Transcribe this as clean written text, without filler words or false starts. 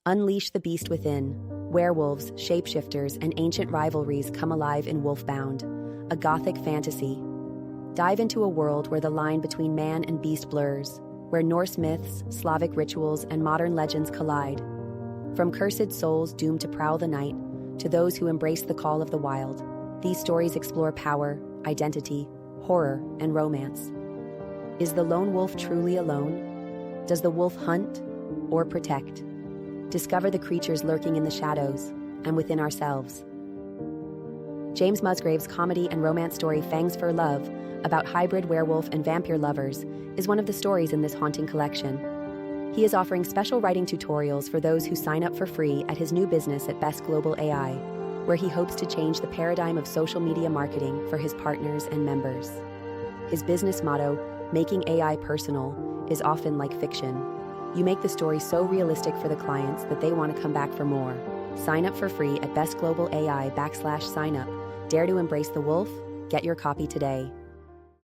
Unleash the beast within. Werewolves, shapeshifters, and ancient rivalries come alive in Wolfbound, a gothic fantasy. Dive into a world where the line between man and beast blurs, where Norse myths, Slavic rituals, and modern legends collide. From cursed souls doomed to prowl the night, to those who embrace the call of the wild, these stories explore power, identity, horror, and romance. Is the lone wolf truly alone? Does the wolf hunt or protect? Discover the creatures lurking in the shadows and within ourselves. James Musgrave's comedy and romance story Fangs for Love, about hybrid werewolf and vampire lovers, is one of the stories in this haunting collection. He is offering special writing tutorials for those who sign up for free at his new business at Best Global AI, where he hopes to change the paradigm of social media marketing for his partners and members. His business motto, "Making AI personal," is often like fiction. You make the story so realistic for the clients that they want to come back for more. Sign up for free at bestglobalai.com/signup. Dare to embrace the wolf? Get your copy today.